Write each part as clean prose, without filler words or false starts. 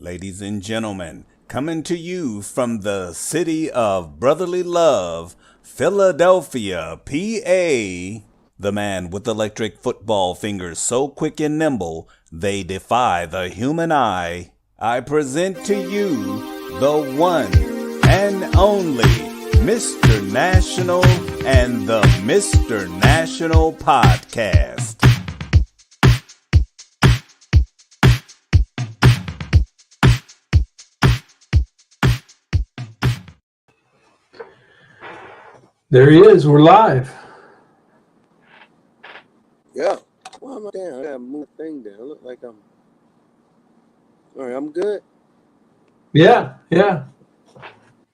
Ladies and gentlemen, coming to you from the city of brotherly love, Philadelphia, PA, the man with electric football fingers so quick and nimble they defy the human eye. I present to you the one and only Mr. National and the Mr. National Podcast. There he is. We're live. Yeah. Why am I down? I gotta move the thing down. I look like I'm. All right, I'm good. Yeah.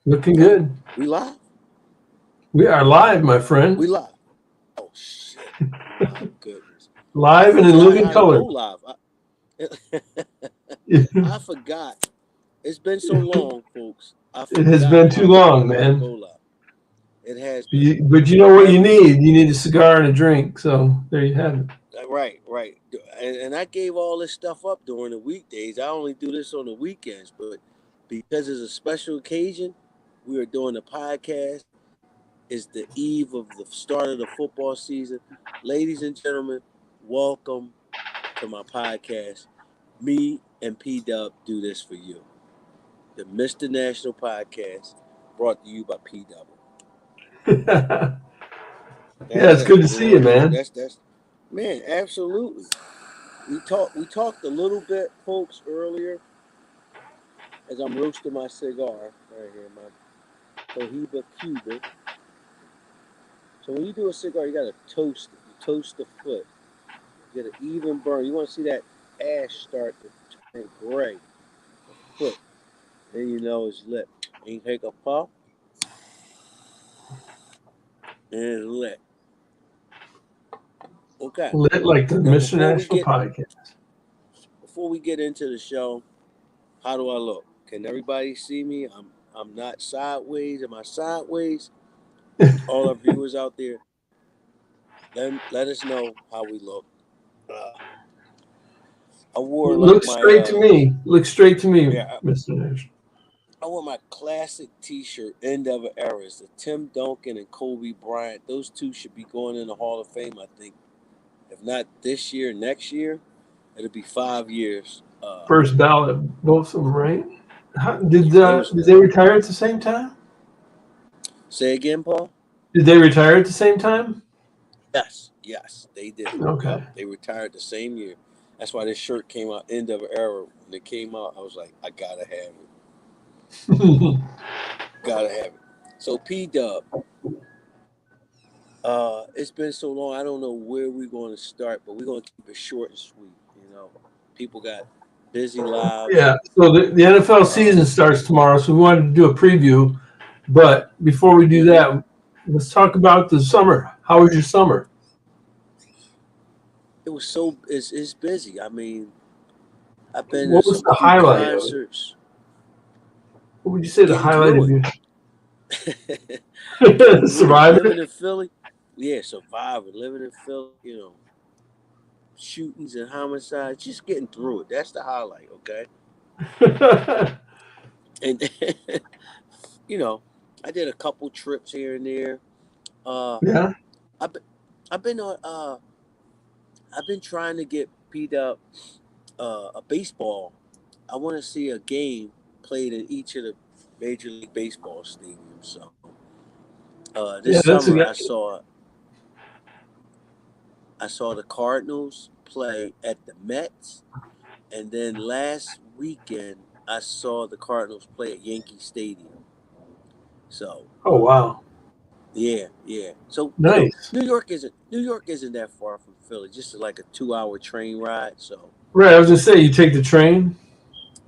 Looking good. We live? We are live, my friend. We live. Oh, shit. My goodness. Live and in living color. Live. I forgot. It's been so long, folks. It has been too long, man. Go live. It has been. But you know what you need? You need a cigar and a drink. So there you have it. Right. And I gave all this stuff up during the weekdays. I only do this on the weekends, but because it's a special occasion, we are doing a podcast. It's the eve of the start of the football season. Ladies and gentlemen, welcome to my podcast. Me and P-Dub do this for you. The Mr. National Podcast, brought to you by P-Dub. Yeah, it's good to see you, man. That's man, absolutely. We talked a little bit, folks, earlier as I'm roasting my cigar right here, my Cohiba Cuban. So when you do a cigar, you gotta toast it. You toast the foot. You get an even burn. You want to see that ash start to turn gray. The foot. Then you know it's lit. And you take a puff. And it's lit. Okay. Lit like the Mr. National Podcast. Before we get into the show, how do I look? Can everybody see me? I'm not sideways. Am I sideways? All our viewers out there, let us know how we look. I wore Look straight to me. Look straight to me, yeah, Mr. National. I wore my classic T-shirt, End of Eras, the Tim Duncan and Kobe Bryant. Those two should be going in the Hall of Fame, I think. If not this year, next year, it'll be 5 years. First ballot, both of them, right? Did they retire at the same time? Say again, Paul? Did they retire at the same time? Yes, they did. Okay. They retired the same year. That's why this shirt came out, End of Era. When it came out, I was like, I gotta have it. Gotta have it. So P-Dub, it's been so long. I don't know where we're going to start, but we're going to keep it short and sweet. You know, people got busy lives. Yeah. So the NFL season starts tomorrow, so we wanted to do a preview. But before we do that, let's talk about the summer. How was your summer? It was it's busy. I mean, I've been. What was the highlight? Concerts. What would you say the highlight of your Survivor? Living in Philly, yeah, Survivor. Living in Philly, you know, shootings and homicides, just getting through it. That's the highlight, okay? And you know, I did a couple trips here and there. Yeah. I've been trying to get P-Dub a baseball. I want to see a game played in each of the Major League Baseball stadiums. So this summer I saw the Cardinals play at the Mets, and then last weekend I saw the Cardinals play at Yankee Stadium. So. Oh wow. Yeah. So nice. New York isn't that far from Philly, just like a 2-hour train ride. So. Right, I was gonna say you take the train.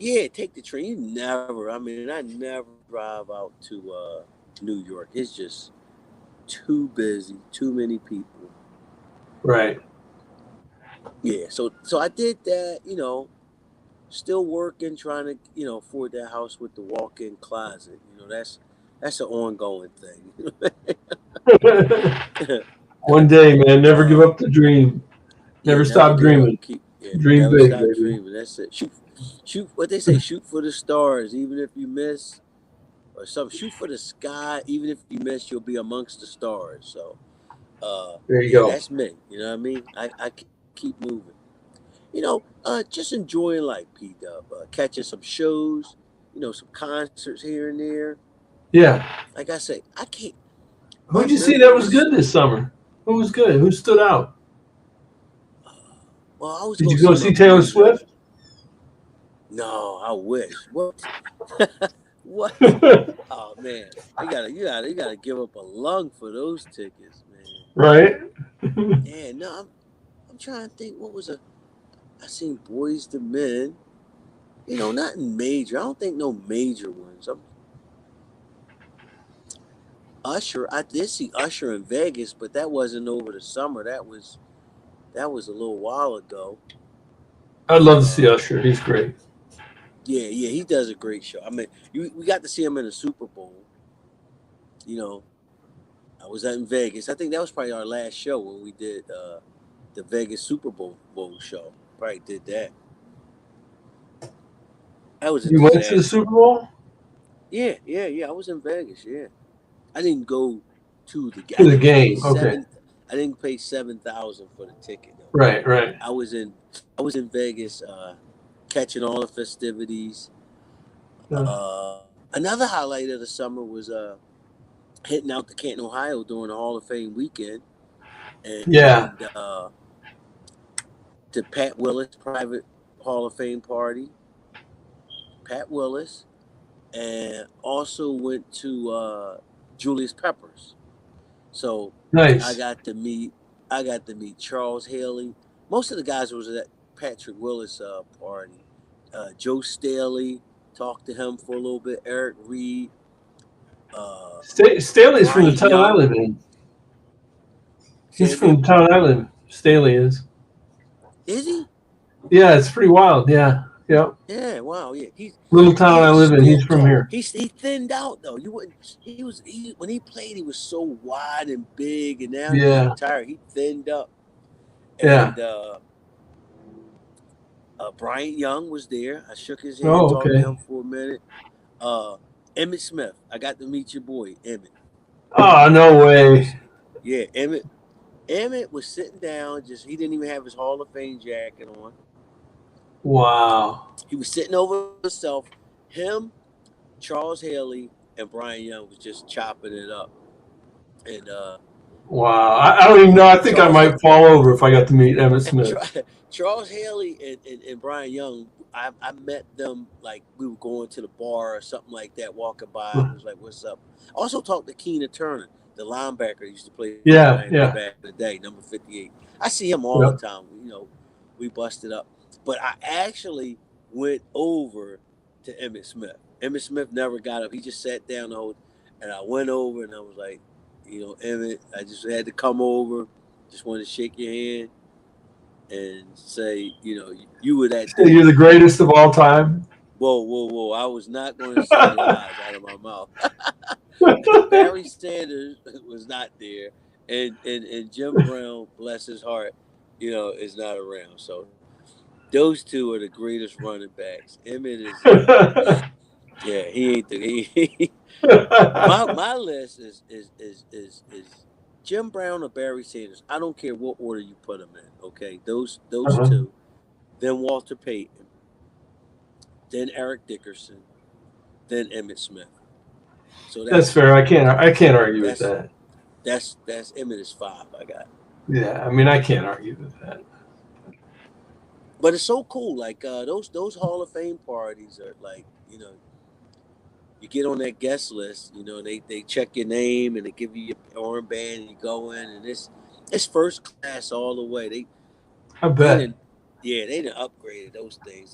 Yeah, take the train. I never drive out to New York. It's just too busy, too many people. Right. Yeah, so I did that, you know, still working, trying to, you know, afford that house with the walk-in closet. You know, that's an ongoing thing. One day, man, never give up the dream. Never stop dreaming. Dream big, stop baby. dreaming. That's it. Shoot Shoot what they say. Shoot for the stars, even if you miss, or something. Shoot for the sky, even if you miss, you'll be amongst the stars. So, There you yeah, go. that's me. You know what I mean? I keep moving. Just enjoying life, P Dub. Catching some shows, some concerts here and there. Yeah. Like I say, I can't. My Who'd you see that was memories. good this summer? Who was good? Who stood out? Uh, well, I always Did go you go see my see Taylor boys. Swift? No, I wish. What? What? Oh man, you gotta give up a lung for those tickets, man. Right. Yeah, no, I'm trying to think. What was I seen Boys to Men. Nothing major. I don't think no major ones. Usher. I did see Usher in Vegas, but that wasn't over the summer. That was a little while ago. I'd love to see Uh, Usher. He's great. yeah, he does a great show. I mean, we got to see him in the Super Bowl. You know, I was out in Vegas. I think that was probably our last show when we did the Vegas Super Bowl show. Probably did that. That was a You went to the disaster. Super Bowl? Yeah. I was in Vegas. Yeah, I didn't go to the. To I the didn't pay game. Okay. 7. I didn't pay 7,000 for the ticket though. Right, right. I was in. I was in Vegas, catching all the festivities. Uh, Another highlight of the summer was hitting out to Canton, Ohio during the Hall of Fame weekend, yeah. and to Pat Willis private Hall of Fame party. Pat Willis, and also went to Julius Peppers. So I Nice. got to meet Charles Haley. Most of the guys was at Patrick Willis party. Joe Staley, talked to him for a little bit. Eric Reed, uh, Staley's from the Brian town I Young. live in. Say He's it from again. the town I live in. Staley is. Is he? Yeah, it's pretty wild. Yeah. Yep. Yeah. Wow. Yeah. Little town He I was live in. still He's from tall. here. He thinned out though. You wouldn't. He when he played, he was so wide and big, and now he's Yeah. retired. He thinned up, Yeah. and Bryant Young was there. I shook his hand, Oh, talked to okay. him for a minute. Emmett Smith. I got to meet your boy Emmett. Oh, no way. Yeah, Emmett. Emmett was sitting down. He didn't even have his Hall of Fame jacket on. Wow. He was sitting over himself. Him, Charles Haley, and Brian Young was just chopping it up. And Wow. I don't even know. I think I Charles might fall over if I got to meet Emmett Smith. Charles Haley and Brian Young, I met them like we were going to the bar or something like that, walking by. I was like, "What's up?" I also talked to Keena Turner, the linebacker that used to play Yeah. back Yeah. in the day, number 58. I see him all Yeah. the time. We busted up. But I actually went over to Emmett Smith. Emmett Smith never got up. He just sat down and I went over and I was like, Emmett, I just had to come over, just wanted to shake your hand and say, you were that dude. You're the greatest of all time. Whoa. I was not going to say lies out of my mouth. Barry Sanders was not there. And Jim Brown, bless his heart, is not around. So those two are the greatest running backs. Emmett is, yeah, he ain't the my list is Jim Brown or Barry Sanders. I don't care what order you put them in. Okay, those Uh-huh. two, then Walter Payton, then Eric Dickerson, then Emmett Smith. So That's fair. I can't argue with that. That's Emmett is 5. I got. Yeah, I mean, I can't argue with that. But it's so cool. Like those Hall of Fame parties are like, you get on that guest list, they check your name and they give you your armband and you go in and it's first class all the way. I bet. They done upgraded those things.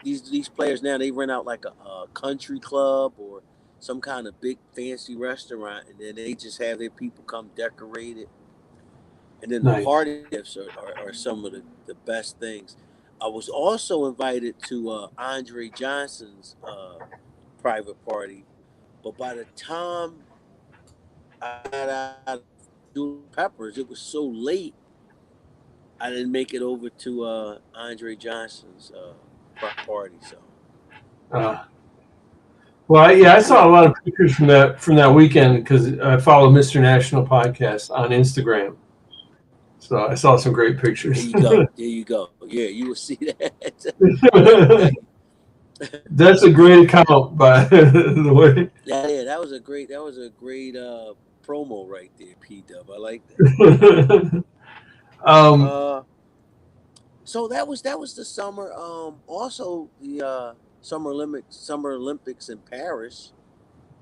These players now, they rent out like a country club or some kind of big fancy restaurant, and then they just have their people come decorate it. And then Nice. the party gifts are some of the best things. I was also invited to Andre Johnson's private party, but by the time I got out of Julius Peppers, it was so late I didn't make it over to Andre Johnson's party. So Well, I saw a lot of pictures from that weekend because I follow Mr. National Podcast on Instagram. So I saw some great there pictures. you go. There you go. Yeah, you will see that. That's a great account, by the way. Yeah, that was a great promo right there, P-Dub. I like that. So that was the summer. Also the Summer Olympics in Paris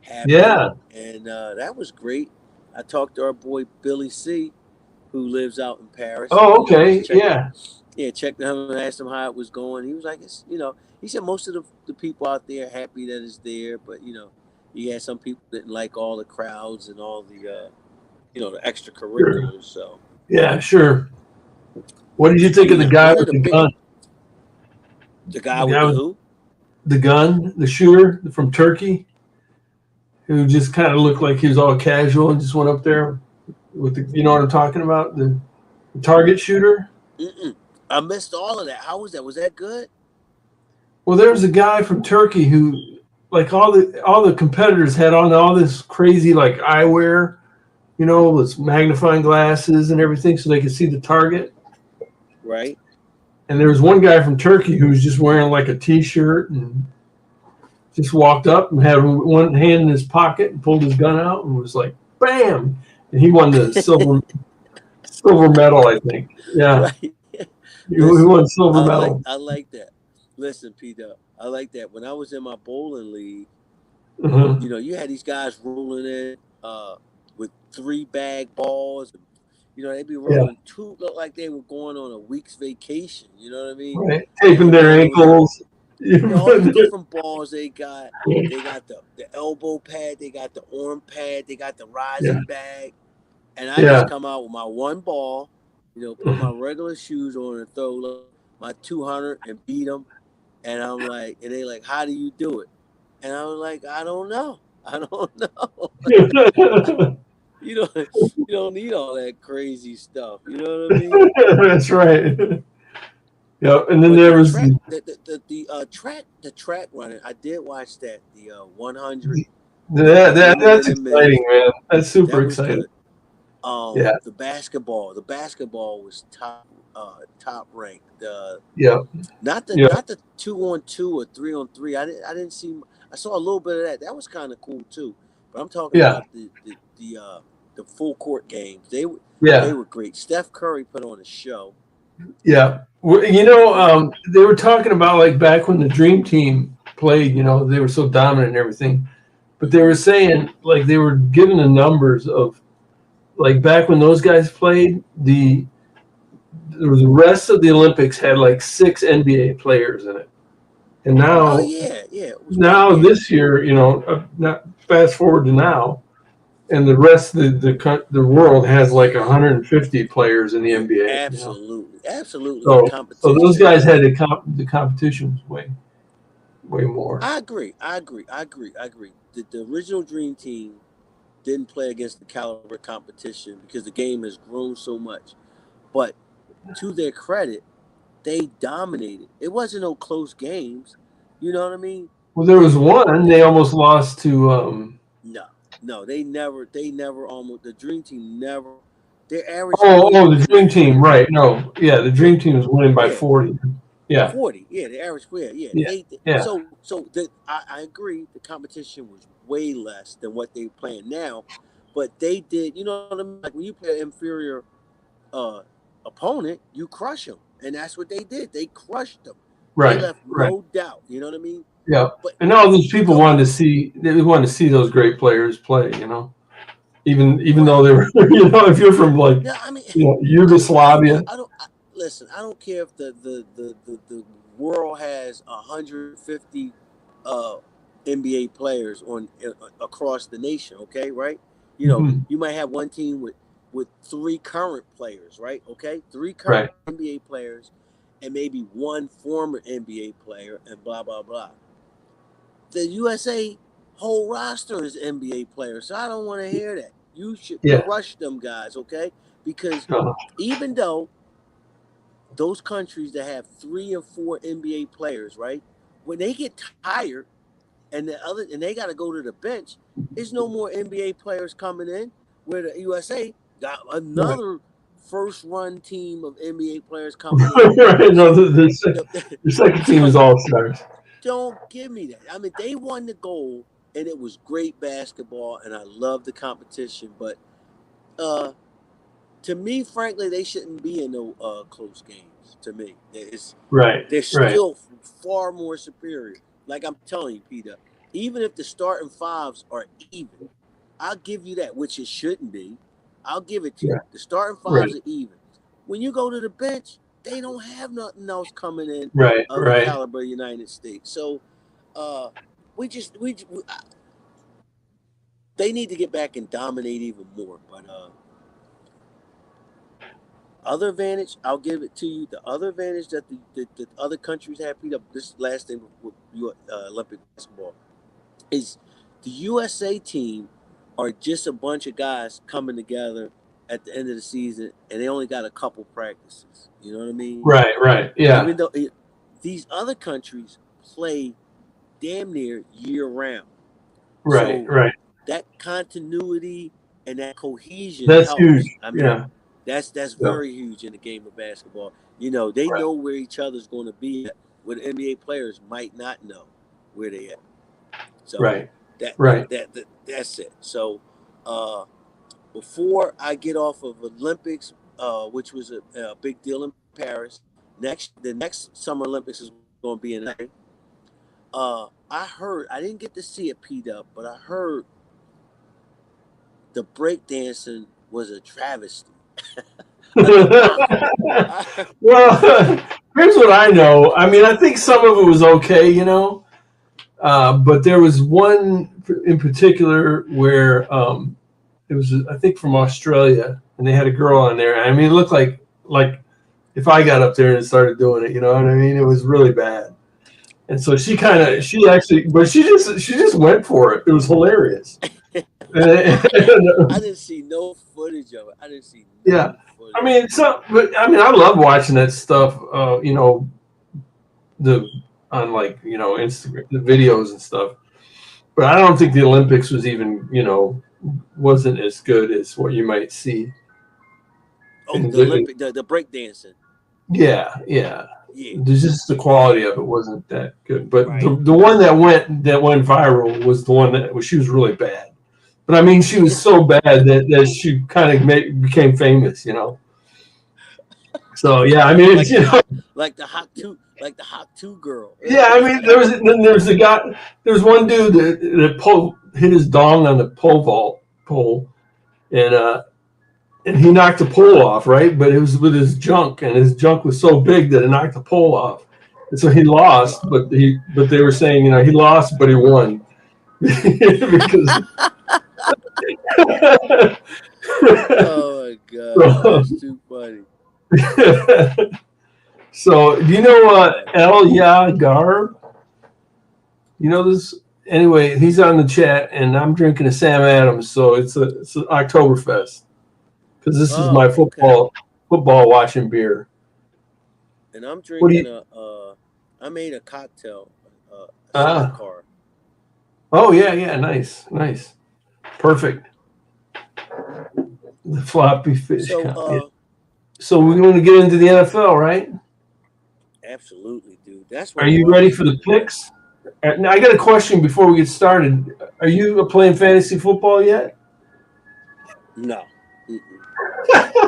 happened. Yeah. And that was great. I talked to our boy Billy C, who lives out in Paris. Oh, okay. Yeah. Yeah, checked him and asked him how it was going. He was like, he said most of the people out there are happy that it's there, but he had some people that didn't like all the crowds and all the the extracurriculars. So yeah, sure. What did you think of the guy with the gun? The guy with the who? The gun, the shooter from Turkey, who just kind of looked like he was all casual and just went up there with the, you know what I'm talking about? The target shooter. I missed all of that. How was that? Was that good? Well, there was a guy from Turkey who, like all the competitors had on all this crazy like eyewear, with magnifying glasses and everything, so they could see the target. Right. And there was one guy from Turkey who was just wearing like a T-shirt and just walked up and had one hand in his pocket and pulled his gun out and was like, "Bam!" And he won the silver medal, I think. Yeah. Right. He won silver medal. I like that. Listen, P-Dub, I like that. When I was in my bowling league, you had these guys rolling in with 3 bag balls. They'd be rolling 2, looked like they were going on a week's vacation. You know what I mean? Right. Taping their ankles. All the different balls they got. They got the elbow pad. They got the arm pad. They got the rising bag. And I just come out with my one ball, put my regular shoes on and throw my 200 and beat them. And I'm like, and they like, how do you do it? And I was like, I don't know. You don't need all that crazy stuff. You know what I mean? That's right. Yeah, and then there was the track running. I did watch that, the 100. That's exciting, man. That's super exciting. The basketball was top ranked. Not the 2-on-2 or 3-on-3. I didn't see. I saw a little bit of that. That was kind of cool too. But I'm talking about the full court games. They were great. Steph Curry put on a show. Yeah, they were talking about like back when the Dream Team played. They were so dominant and everything, but they were saying like they were given the numbers of like back when those guys played. The rest of the Olympics had like 6 NBA players in it, and now this year, not fast forward to now. And the rest of the world has like 150 players in the NBA. Absolutely. So those guys had the competition way more. I agree. The original Dream Team didn't play against the caliber competition because the game has grown so much. But to their credit, they dominated. It wasn't no close games. You know what I mean? Well, there was one they almost lost to. No, they never almost. The Dream Team never. Their average. The Dream Team, right? No, yeah, the Dream Team was winning by 40. Yeah, 40. Yeah, the average. So I agree. The competition was way less than what they're playing now, but they did. You know what I mean? Like when you play an inferior opponent, you crush them, and that's what they did. They crushed them. Right. They left no doubt. You know what I mean? Yeah, and all these people wanted to see those great players play, even though they were, if you're from like, Yugoslavia. I don't care if the world has 150 NBA players across the nation. Okay, right? You might have one team with 3 current players, right? Okay, 3 current NBA players, and maybe 1 former NBA player, and blah blah blah. The USA whole roster is NBA players, so I don't want to hear that. You should crush them guys, okay? Because even though those countries that have 3 or 4 NBA players, right? When they get tired and they got to go to the bench, there's no more NBA players coming in. Where the USA got another first run team of NBA players coming in. Right. No, So the second team is all stars. don't give me that. I mean, they won the gold, and it was great basketball, and I love the competition. But to me, frankly, they shouldn't be in no close games. To me, they're still far more superior. Like I'm telling you, Peter, even if the starting fives are even, I'll give you that, which it shouldn't be. I'll give it to you. The starting fives are even. When you go to the bench, they don't have nothing else coming in of the caliber of the United States. So they need to get back and dominate even more. But other advantage, I'll give it to you. The other advantage that the other countries have, Peter, this last thing with Olympic basketball, is the USA team are just a bunch of guys coming together at the end of the season, and they only got a couple practices. You know what I mean? Right. Yeah. Even though these other countries play damn near year round. Right. That continuity and that cohesion That's helps. huge. I mean, that's very huge in the game of basketball. You know, they know where each other's going to be at, where the NBA players might not know where they at. So that's it. So before I get off of Olympics, which was a big deal in Paris, the next Summer Olympics is going to be in May. I heard, I didn't get to see it, P-Dub, but I heard the breakdancing was a travesty. Well, here's what I know. I mean, I think some of it was okay, you know, but there was one in particular where it was, I think, from Australia, and they had a girl on there. I mean, it looked like if I got up there and started doing it, you know what I mean? It was really bad. And so she just went for it. It was hilarious. I didn't see no footage of it. I didn't see no footage. I mean, I love watching that stuff. You know, on like, you know, Instagram, the videos and stuff. But I don't think the Olympics was even, you know, wasn't as good as what you might see. Oh, the breakdancing. Yeah. There's just the quality of it wasn't that good. But the one that went viral was the one that she was really bad. But I mean, she was so bad that she kind of became famous, you know. So yeah, I mean, it's, you know, like the hot two girl. Yeah, I mean, there was a guy. There was one dude that hit his dong on the pole, and he knocked the pole off, right? But it was with his junk, and his junk was so big that it knocked the pole off, and so he lost. But they were saying, you know, he lost, but he won because. Oh my God, that's too funny. So, do you know Elia Garb? You know this? Anyway, he's on the chat, and I'm drinking a Sam Adams, so it's an Oktoberfest because this is my football watching beer. And I'm drinking I made a cocktail, car. Oh yeah, nice, perfect. The floppy fish. So we're going to get into the NFL, right? Absolutely, dude. Are you ready for the picks? Now, I got a question before we get started. Are you playing fantasy football yet? No.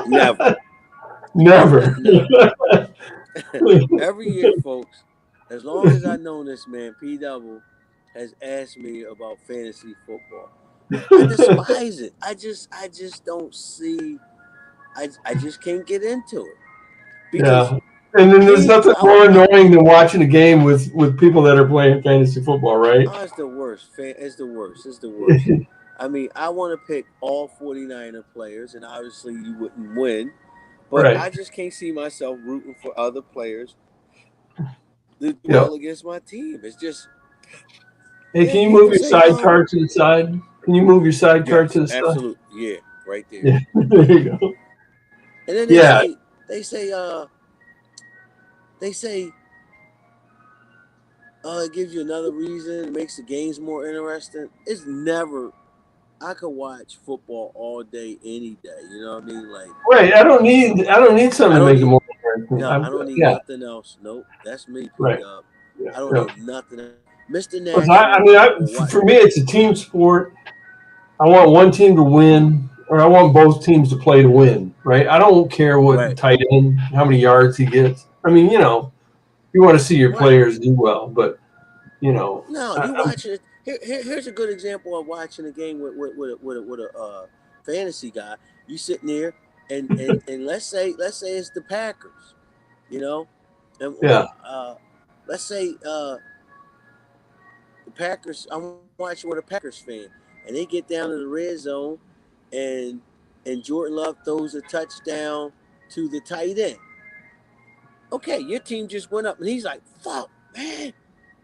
Never. Never. Every year, folks, as long as I've known this man, P Double has asked me about fantasy football. I despise it. I just don't see. I just can't get into it. Because and then there's nothing more annoying than watching a game with people that are playing fantasy football, right? Oh, it's the worst. It's the worst. I mean, I want to pick all 49er players, and obviously you wouldn't win. But I just can't see myself rooting for other players to do well against my team. It's just. Hey, can you move your sidecar to the side? Can you move your sidecar to the side? Absolutely. Yeah, right there. Yeah. There you go. And then they say, they say it gives you another reason, it makes the games more interesting. It's never. I could watch football all day, any day. You know what I mean? Like Right. I don't need I something to don't make it need. more interesting. No, I don't need Yeah. nothing else. Nope, that's me, P Right. Dub. Yeah. I don't Yeah. need nothing else. Mr. 'Cause I Natural mean, or what? for me, it's a team sport. I want one team to win, or I want both teams to play to win. Right. I don't care what the Right, tight end, how many yards he gets. I mean, you want to see your right. players do well, but you know, No, I, you I'm, watching it. Here's a good example of watching a game with a fantasy guy. You sitting there, and let's say it's the Packers, you know, and yeah, let's say the Packers. I'm watching with a Packers fan, and they get down to the red zone, and Jordan Love throws a touchdown to the tight end. Okay, your team just went up, and he's like, "Fuck, man,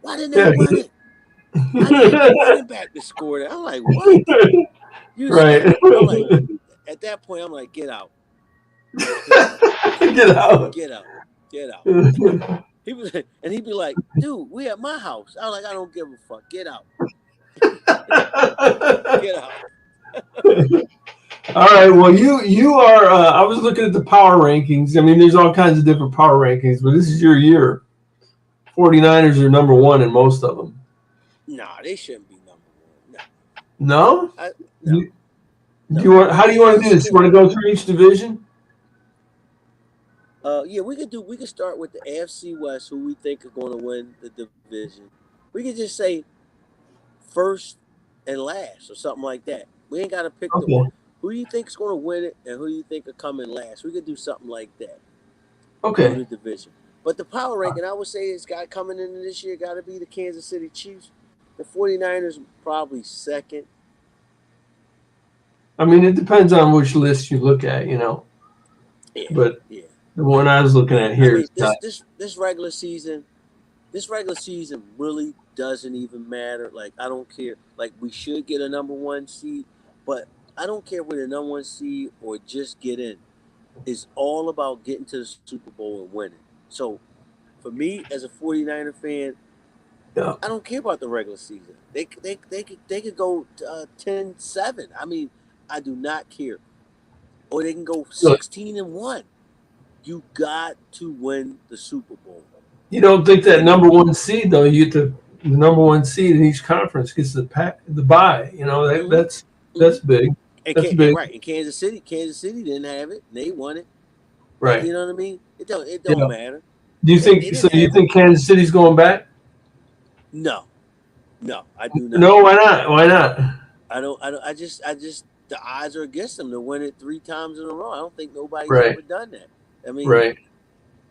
why didn't they yeah, run it? I need the running back to score that." I'm like, "What? You right. stop." I'm like, at that point, I'm like, "Get out, get out, Get out. get out, get out." He was, and he'd be like, "Dude, we at my house." I was like, "I don't give a fuck. Get out, get out." All right. Well, you are. I was looking at the power rankings. I mean, there's all kinds of different power rankings, but this is your year. 49ers are number one in most of them. Nah, they shouldn't be number one. No? No, Do no. you want? How do you want to do Here's the this? You thing. want to go through each division? Yeah, we could start with the AFC West, who we think are going to win the division. We could just say first and last or something like that. We ain't got to pick the Okay. order. Who do you think is going to win it, and who do you think are coming last? We could do something like that through Okay. the division. But the power ranking, I would say, it's got coming in this year got to be the Kansas City Chiefs. The 49ers probably second. I mean, it depends on which list you look at, Yeah, But yeah. the one I was looking at I here mean, is not. this regular season, really doesn't even matter. Like I don't care. Like we should get a number one seed, but I don't care if we're the number one seed or just get in. It's all about getting to the Super Bowl and winning. So for me as a 49er fan, Yeah. I don't care about the regular season. They could go 10-7. I mean, I do not care. Or they can go Look, 16-1. You got to win the Super Bowl. you don't think that And number one seed though? You get the number one seed in each conference gets the bye. mm-hmm, That's mm-hmm. big. That's And big. right, in Kansas City didn't have it. They won it. Right. You know what I mean? It don't Yeah. matter. Do you They think so? didn't You have it. think Kansas City's going back? No, no, I do not. No. Why not? Why not? I just the odds are against them to win it 3 times in a row. I don't think nobody's Right. ever done that. I mean, Right.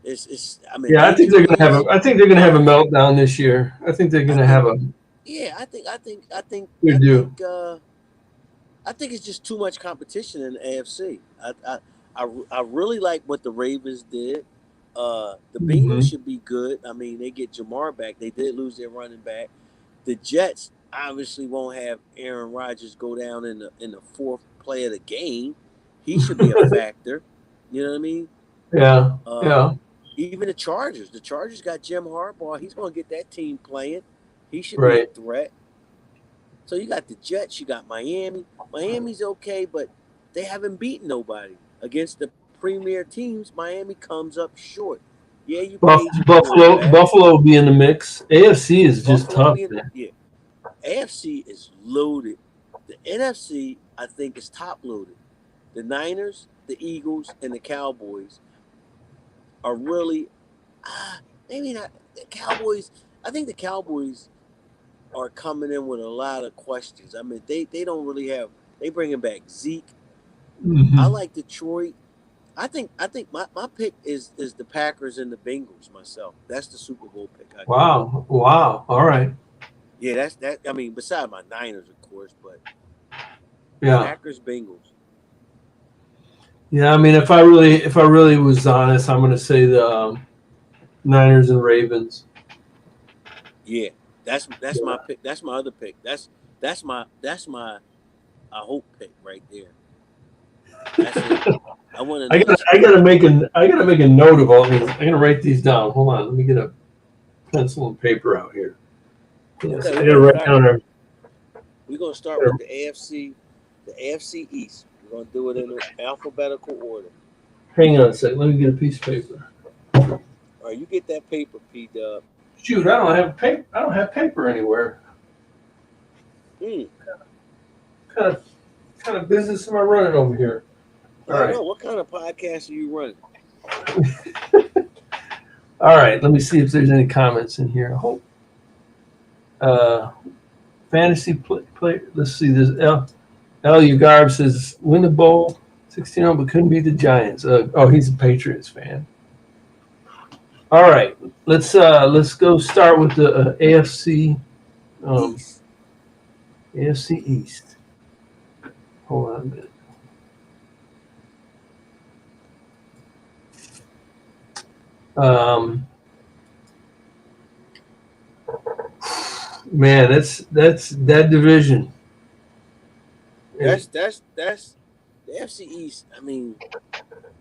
it's I mean Yeah, I think they're gonna have a. injuries. I think they're gonna have a meltdown this year. I think they're I gonna think have a. yeah, They do. I think it's just too much competition in the AFC. I really like what the Ravens did. The Hmm. Bengals should be good. I mean, they get Jamar back. They did lose their running back. The Jets obviously won't have Aaron Rodgers go down in the fourth play of the game. He should be a factor. You know what I mean? Yeah. Uh, Yeah. Even the Chargers. The Chargers got Jim Harbaugh. He's going to get that team playing. He should be a Right. threat. So you got the Jets, you got Miami. Miami's okay, but they haven't beaten nobody. Against the premier teams, Miami comes up short. Yeah, you paid your quarterback. Buffalo will be in the mix. AFC is just Buffalo tough, being man. yeah. AFC is loaded. The NFC, I think, is top loaded. The Niners, the Eagles, and the Cowboys are really maybe not the Cowboys. I think the Cowboys are coming in with a lot of questions. I mean, they don't really have. They bringing back Zeke. I Hmm. like Detroit. I think my pick is the Packers and the Bengals myself. That's the Super Bowl pick I got. Wow. Wow. All right. Yeah, that's that. I mean, besides my Niners, of course, but Yeah. Packers Bengals. Yeah. I mean, if I really was honest, I'm gonna say the Niners and Ravens. Yeah, that's my Yeah. pick. That's my other pick. That's my I hope pick right there. That's it. I want to I know. gotta make a note of all these. I'm gonna write these down. Hold on, let me get a pencil and paper out here. Yes, Okay, I gotta write down our. we're gonna start with the AFC East. We're gonna do it in alphabetical order. Hang on a second. Let me get a piece of paper. All right, you get that paper, P Dub. Shoot, I don't have paper. I don't have paper anywhere. Hmm. Kind of business am I running over here? I don't know. What kind of podcast are you running? All right. Let me see if there's any comments in here. I hope. Fantasy play. Let's see. There's L. Ugarb says win the bowl 16-0, but couldn't beat the Giants. He's a Patriots fan. All right. Let's go start with the AFC. East. AFC East. Hold on a minute. Man, that's that division. That's the AFC East. I mean,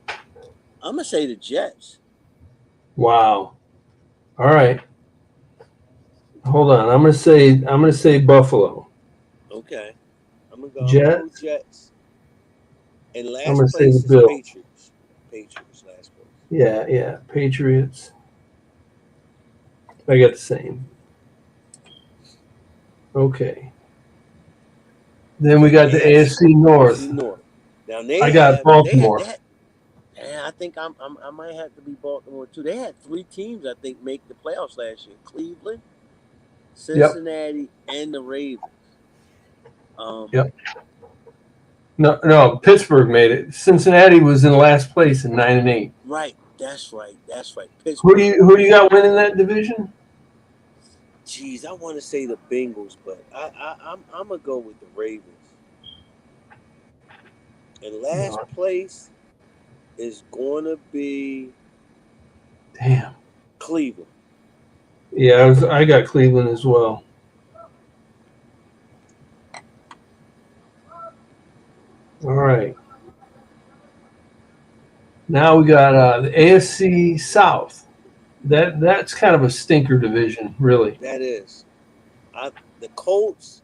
I'm gonna say the Jets. Wow. All right. Hold on. I'm gonna say Buffalo. Okay. I'm gonna go Jets. And last I'm gonna say place the is Bills. Patriots. Patriots last place. Yeah. Patriots. I got the same. Okay. Then we got the AFC North. Now I got Baltimore. I think I might have to be Baltimore too. They had 3 teams I think make the playoffs last year: Cleveland, Cincinnati, and the Ravens. Yep. No, Pittsburgh made it. Cincinnati was in last place in 9-8. Right. That's right. Pittsburgh. Who do you got winning that division? Jeez, I want to say the Bengals, but I'm gonna go with the Ravens. And last place is gonna be Cleveland. Yeah, I got Cleveland as well. All right. Now we got the AFC South. That's kind of a stinker division, really. That is. The Colts,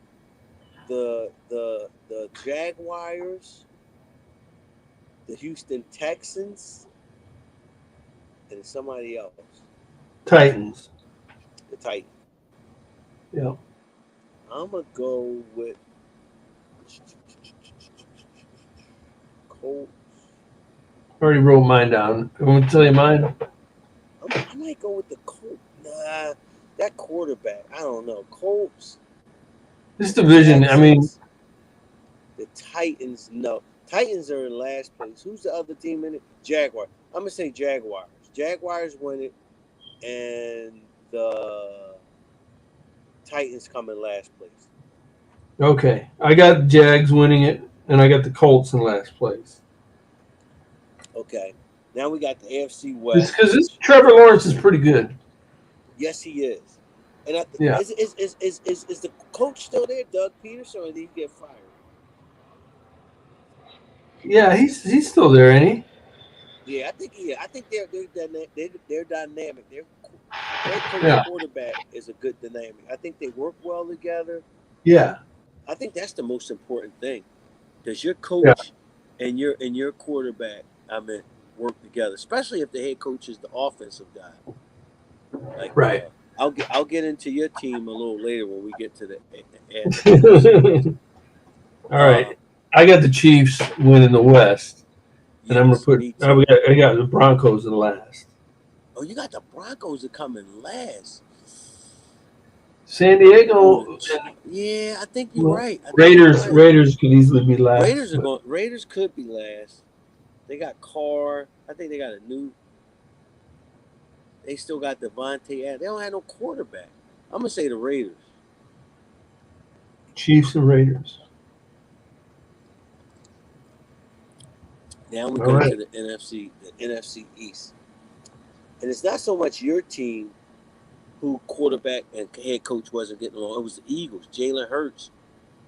the Jaguars, the Houston Texans, and somebody else. Titans. The Titans. Yeah. I'm gonna go with Colts. I already wrote mine down. I'm gonna tell you mine. I might go with the Colts. Nah, that quarterback. I don't know. Colts. This division, Texans, I mean, the Titans. No, Titans are in last place. Who's the other team in it? Jaguars. I'm gonna say Jaguars. Jaguars win it, and the Titans come in last place. okay. I got Jags winning it, and I got the Colts in last place. Okay. Now we got the AFC West. Because Trevor Lawrence is pretty good. Yes, he is. And is the coach still there, Doug Peterson, or did he get fired? Yeah, he's still there, ain't he? Yeah, I think he is. I think they're dynamic. Their quarterback is a good dynamic. I think they work well together. Yeah. I think that's the most important thing. Does your coach and your quarterback, work together, especially if the head coach is the offensive guy. Like, right. I'll get into your team a little later when we get to the. All right, I got the Chiefs winning the West, and I'm gonna put. I got the Broncos in last. Oh, you got the Broncos that come in last. San Diego. Yeah, I think you're right. Raiders could easily be last. Raiders could be last. They got Carr. I think they got a new. They still got Devontae. They don't have no quarterback. I'm gonna say the Raiders. Chiefs and Raiders. Now we go to the NFC East, and it's not so much your team, who quarterback and head coach wasn't getting along. It was the Eagles, Jalen Hurts.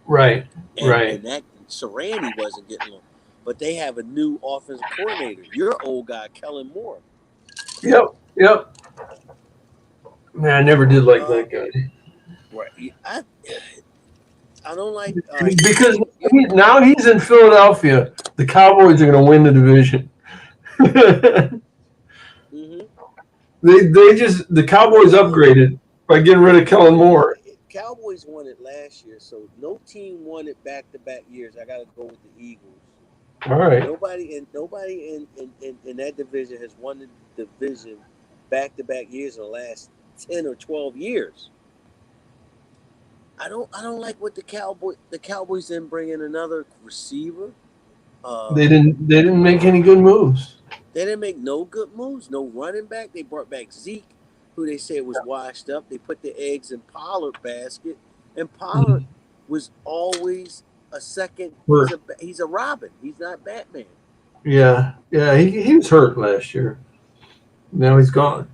Right. And that Sirianni wasn't getting along. but they have a new offensive coordinator. Your old guy, Kellen Moore. Yep. Man, I never did like Uh, that guy. right. I don't like Because now he's in Philadelphia. The Cowboys are going to win the division. Mm-hmm. The Cowboys upgraded by getting rid of Kellen Moore. Cowboys won it last year, so no team won it back-to-back years. I got to go with the Eagles. All right. Nobody in that division has won the division back-to-back years in the last 10 or 12 years. I don't like what the Cowboys didn't bring in another receiver. They didn't make any good moves. They didn't make no good moves. No running back. They brought back Zeke, who they said was washed up. They put the eggs in Pollard basket, and Pollard was always a second. He's a Robin. He's not Batman. Yeah. He was hurt last year. Now he's gone.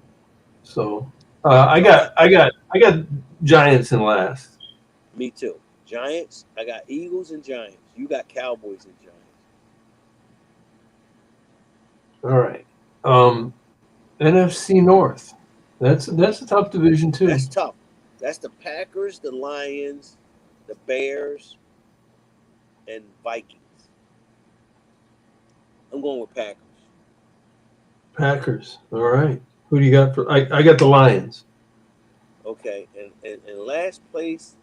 So I got Giants in last. Me too. Giants. I got Eagles and Giants. You got Cowboys and Giants. All right. NFC North. That's a tough division too. That's tough. That's the Packers, the Lions, the Bears, and Vikings. I'm going with Packers. Packers. All right. Who do you got for? I got the Lions. Okay, and in last place,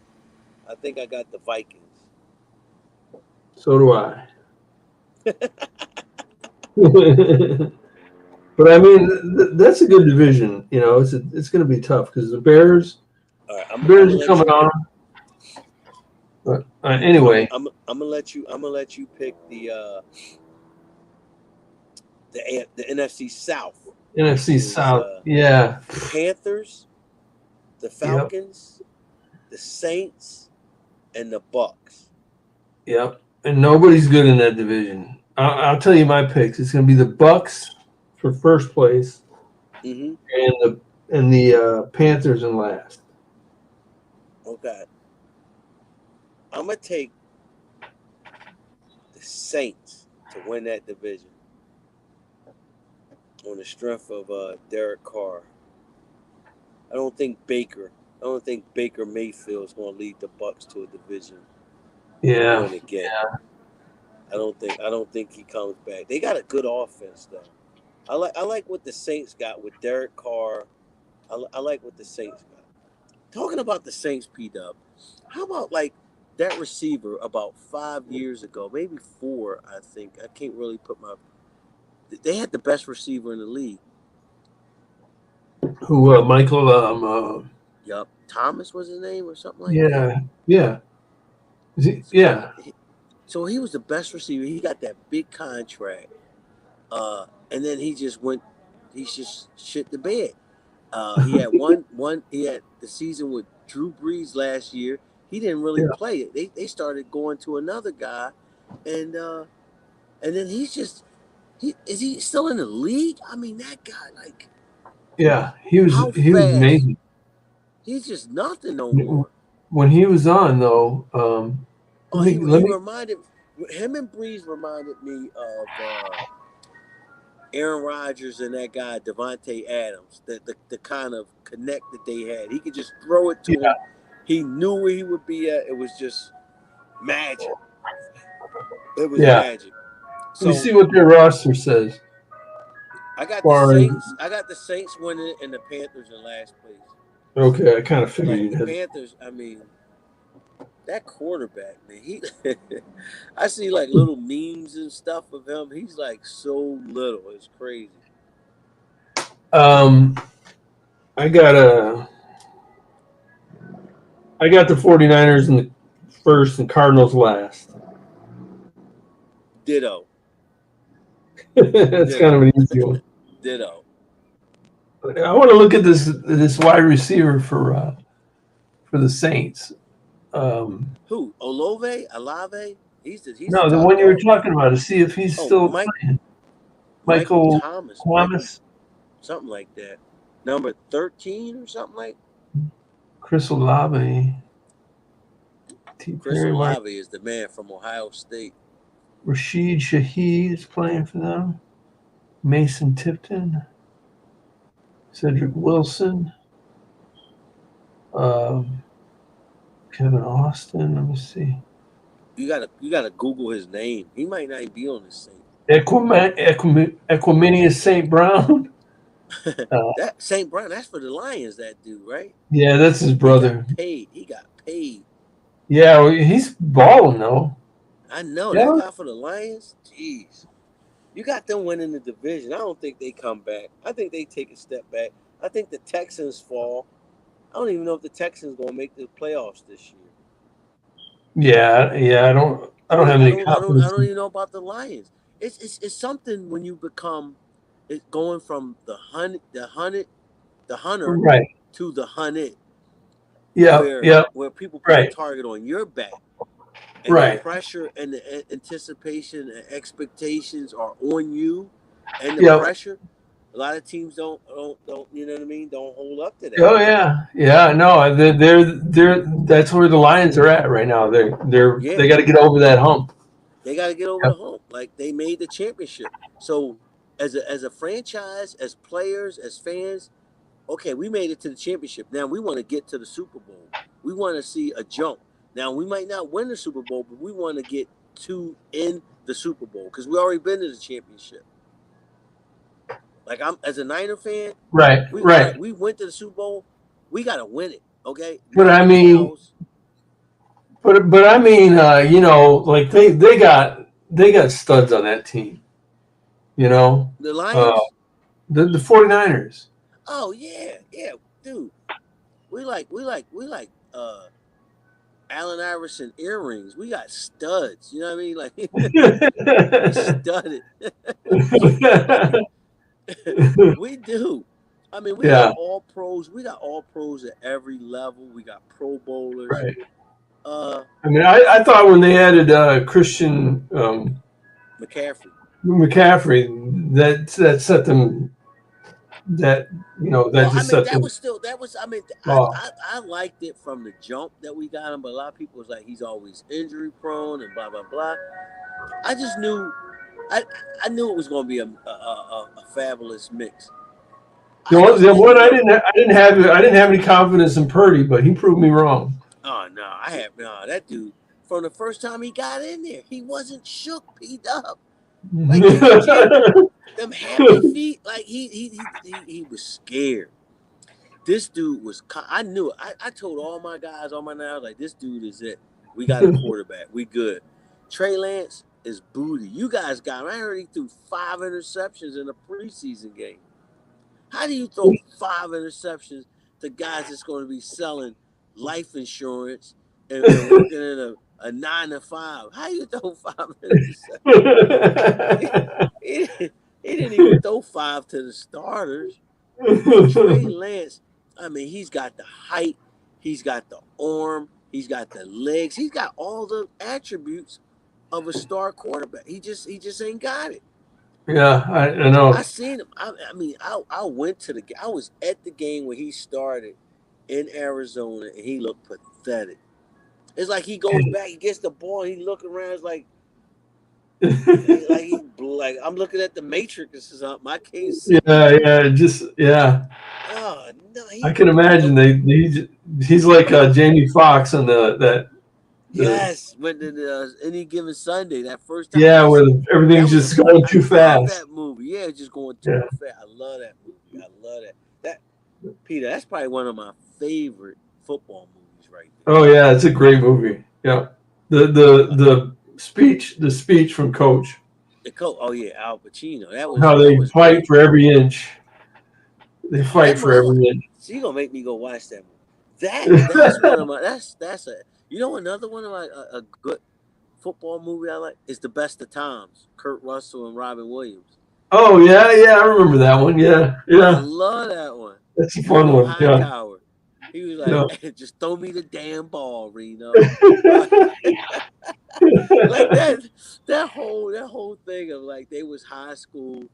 I think I got the Vikings. So do I. But I mean, that's a good division. You know, it's going to be tough because the Bears. All right, Bears are coming on. But anyway, I'm gonna let you pick the NFC South. NFC South. Yeah. The Panthers, the Falcons, the Saints, and the Bucks. Yep. And nobody's good in that division. I'll tell you my picks. It's going to be the Bucks for first place, mm-hmm. and the Panthers in last. Okay. I'm gonna take the Saints to win that division on the strength of Derek Carr. I don't think Baker Mayfield is going to lead the Bucks to a division win again. Yeah. I don't think he comes back. They got a good offense though. I like what the Saints got with Derek Carr. I like what the Saints got. Talking about the Saints, P-Dub, how about like that receiver about 5 years ago, maybe 4, I think. I can't really put my. They had the best receiver in the league. Who? Michael. Yup. Thomas was his name or something like that. Yeah. So he was the best receiver. He got that big contract, and then he just shit the bed. He had he had the season with Drew Brees last year. He didn't really play it. They started going to another guy, and then is he still in the league? I mean, that guy, like, he was amazing. He's just nothing no more. When he was on though, him and Brees reminded me of Aaron Rodgers and that guy Devontae Adams. The kind of connect that they had. He could just throw it to him. He knew where he would be at. It was just magic. It was magic. So, you see what their roster says. I got the Saints winning and the Panthers in last place. Okay, I kind of figured the Panthers. I mean, that quarterback, man. I see like little memes and stuff of him. He's like so little. It's crazy. I got the 49ers in the first and Cardinals last. Ditto. That's kind of an easy one. Ditto. I want to look at this wide receiver for the Saints. Who? Olave? He's the one you were talking about, to see if he's still playing. Michael Thomas. Something like that. Number 13 or something like that. Chris Olave. Chris Olave is the man from Ohio State. Rashid Shaheed is playing for them. Mason Tipton. Cedric Wilson. Um, Kevin Austin. Let me see. You gotta Google his name. He might not be on this thing. Equiminius St. Brown. That St. Brown, that's for the Lions, that dude, right? Yeah, that's his brother. He got paid. Yeah, well, he's balling though. I know Yeah. that guy for the Lions. Jeez. You got them winning the division. I don't think they come back. I think they take a step back. I think the Texans fall. I don't even know if the Texans gonna make the playoffs this year. Yeah. I don't have any confidence. I don't even know about the Lions. It's something when you become it going from the hunter Right. to the hunted. Yeah. Where people put a target on your back. And Right. the pressure and the anticipation and expectations are on you, and the Yep. pressure. A lot of teams don't you know what I mean? Don't hold up to that. Oh yeah. No, they're that's where the Lions are at right now. They got to get over that hump. They got to get over the hump. Like, they made the championship. So as a franchise, as players, as fans, okay, we made it to the championship. Now we want to get to the Super Bowl. We want to see a jump. Now we might not win the Super Bowl, but we want to get in the Super Bowl because we already been to the championship. Like, I'm as a Niner fan, Right. We went to the Super Bowl. We got to win it, okay? But I mean, you know, like they got studs on that team. You know, the Lions, the 49ers. Oh yeah, dude. We like Allen Iverson earrings. We got studs. You know what I mean? Like, studded. We do. I mean, we got all pros. We got all pros at every level. We got Pro Bowlers. Right. I mean, I thought when they added Christian McCaffrey, that set them. That I liked it from the jump that we got him, but a lot of people was like, he's always injury prone and blah blah blah. I just knew, I knew it was going to be a fabulous mix. I didn't have any confidence in Purdy, but he proved me wrong. Oh no, that dude from the first time he got in there, he wasn't shook, beat up. Like, them happy feet, like he was scared. This dude was. I knew it. I told all my guys, all my now, like, this dude is it. We got a quarterback. We good. Trey Lance is booty. You guys got him. I heard he threw 5 interceptions in a preseason game. How do you throw 5 interceptions to guys that's going to be selling life insurance and working in a 9 to 5? How you throw 5 interceptions? He didn't even throw 5 to the starters. Trey Lance, I mean, he's got the height, he's got the arm, he's got the legs, he's got all the attributes of a star quarterback. He just ain't got it. Yeah, I know. I seen him. I went to I was at the game where he started in Arizona, and he looked pathetic. It's like he goes back, he gets the ball, and he look around, it's like I'm looking at the Matrix or something. I can't see. Yeah. Oh no! I can imagine he's like Jamie Foxx on that. Yes, when Any Given Sunday, that first time. Yeah, where everything's just going too fast. That movie, yeah, just going too fast. I love that movie. I love that. Peter, that's probably one of my favorite football movies right there. Oh yeah, it's a great movie. Yeah, the speech from Coach. The coach, oh yeah, Al Pacino. That was how they fight for every inch. They fight for every inch. So you're gonna make me go watch that movie. That's one of my. That's a. You know, another one of my a good football movie I like is The Best of Times. Kurt Russell and Robin Williams. Oh yeah, I remember that one. Yeah. I love that one. That's a fun one. Yeah. He was like, just throw me the damn ball, Reno. Like that whole thing of, like, they was high school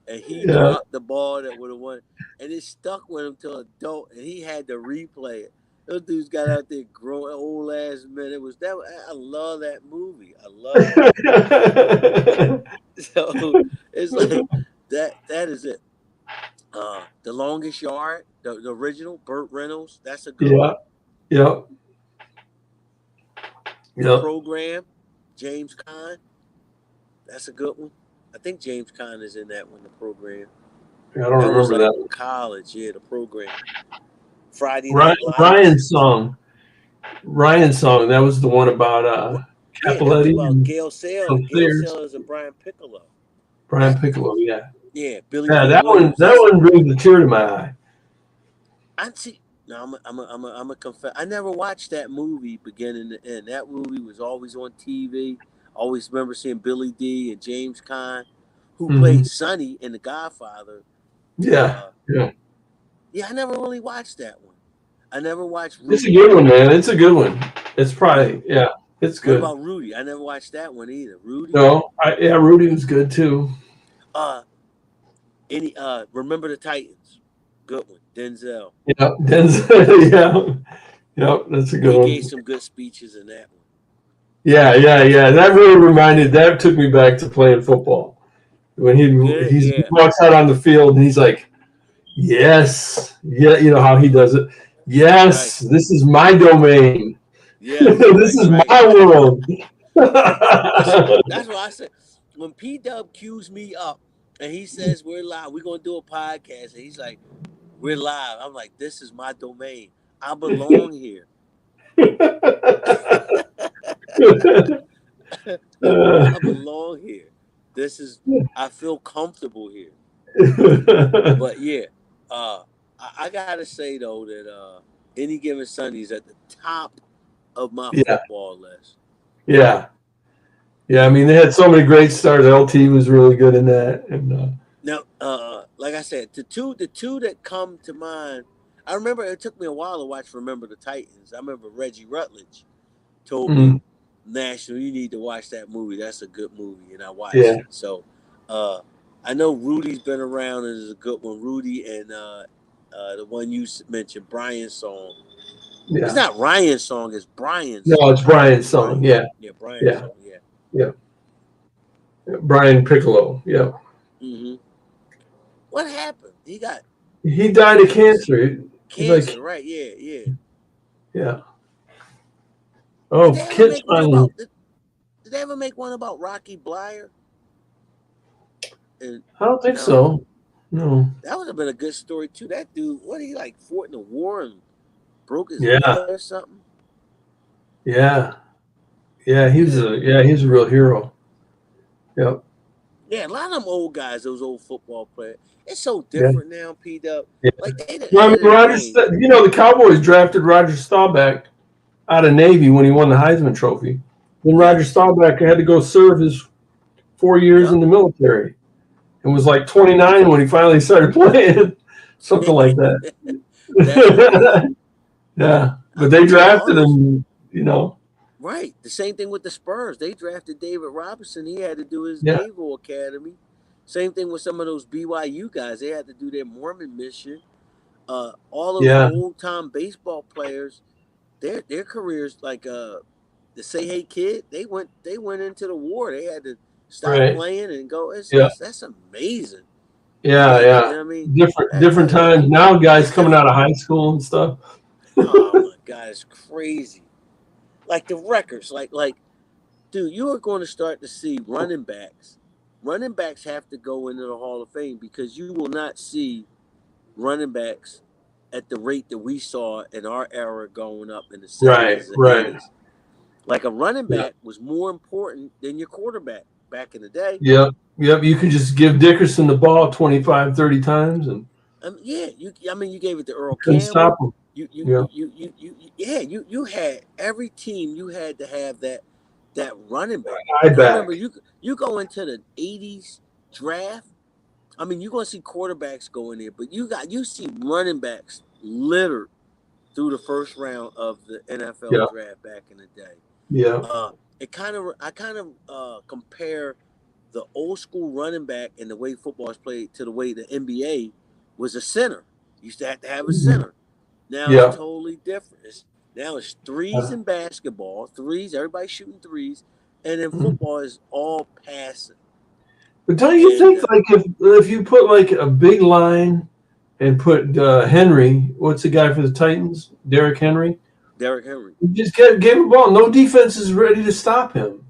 and he dropped the ball that would have won, and it stuck with him till adult, and he had to replay it. Those dudes got out there growing old ass man. It was that. I love that movie. I love it. So it's like that. That is it. The Longest Yard, the original, Burt Reynolds. That's a good Yeah, one. yeah, The yeah. Program, James Caan. That's a good one. I think James Caan is in that one. The Program. I don't That was remember like that. college. Yeah, the Program. Friday Ryan, Night Lights. Ryan's song. Ryan's song. That was the one about Yeah, that was Capoletti about and Gail Sailor. Gail Sayers. Sailors and Brian Piccolo. Brian That Piccolo. Yeah, yeah, Billy yeah. D. That one. Williams. That one brings a tear to my eye. I see. No, I'm a confess. I never watched that movie beginning to end. That movie was always on TV. Always remember seeing Billy D. and James Caan, who Hmm. played Sonny in The Godfather. Yeah, Uh, yeah. yeah, I never really watched that one. I never watched It's a Rudy. good one, man. It's a good one. It's probably It's What good. about Rudy? I never watched that one either. Rudy. No, Rudy was good too. Uh, Remember the Titans. Good one. Denzel. Yeah, Denzel. Yeah, that's a good He one. gave some good speeches in that one. Yeah. That really reminded. That took me back to playing football when Good. he Yeah. walks out on the field and he's like, "Yes, yeah." You know how he does it. Yes, this is my domain. Yeah. This is Right. my world. That's what I said. When P Dub cues me up and he says we're live, we're gonna do a podcast, and he's like, "We're live." I'm like, "This is my domain. I belong here. I belong here. I feel comfortable here." But yeah, I gotta say though that Any Given Sunday is at the top of my Yeah. football list. Yeah. I mean, they had so many great stars. LT was really good in that, and Now, like I said, the two that come to mind. I remember it took me a while to watch Remember the Titans. I remember Reggie Rutledge told me, "National, you need to watch that movie. That's a good movie," and I watched Yeah. it. So, I know Rudy's been around and is a good one. Rudy and the one you mentioned, Brian's song. It's Yeah. not Ryan's song. It's Brian's. No, it's Brian's song. Yeah. Brian's Yeah. song. Yeah. Brian Piccolo. Yeah. Mm-hmm. What happened? He died of cancer. Cancer, right? Yeah. Yeah. Oh, Did Kit's finally. Did they ever make one about Rocky Blyer? And I don't think so. No. that would have been a good story too. That dude, what he like fought in a war and broke his Yeah. leg or something? Yeah. He's a real hero. Yep. Yeah, a lot of them old guys, those old football players. It's so different now, P Dub. Yeah. Like they Well, I mean, the Cowboys drafted Roger Staubach out of Navy when he won the Heisman Trophy. Then Roger Staubach had to go serve his 4 years in the military, and was like 29 when he finally started playing, something like that. Yeah, but they drafted him, Right. The same thing with the Spurs. They drafted David Robinson. He had to do his Naval Academy. Same thing with some of those BYU guys. They had to do their Mormon mission. All of the old-time baseball players, their careers, like the Say Hey Kid, they went into the war. They had to stop playing and go. That's amazing. Yeah. You know what I mean? Different times now. Guys coming out of high school and stuff. Oh my God, it's crazy. Like the records, like, dude, you are going to start to see running backs. Running backs have to go into the Hall of Fame because you will not see running backs at the rate that we saw in our era going up in the 70s and 80s. Like a running back was more important than your quarterback back in the day. Yep. You could just give Dickerson the ball 25, 30 times and you gave it to Earl couldn't Campbell. stop him. You had every team. You had to have that running back. I remember you go into the 80s draft. I mean, you're gonna see quarterbacks go in there, but you see running backs littered through the first round of the NFL draft back in the day. Yeah. I kind of compare the old school running back and the way football is played to the way the NBA was a center. You used to have a center. Now Yeah. it's totally different. Now it's threes in basketball, threes, everybody's shooting threes, and then football is all passing. But don't you And think, like, if you put like a big line and put Henry, what's the guy for the Titans? Derrick Henry. Derrick Henry. You just gave him the ball. No defense is ready to stop him.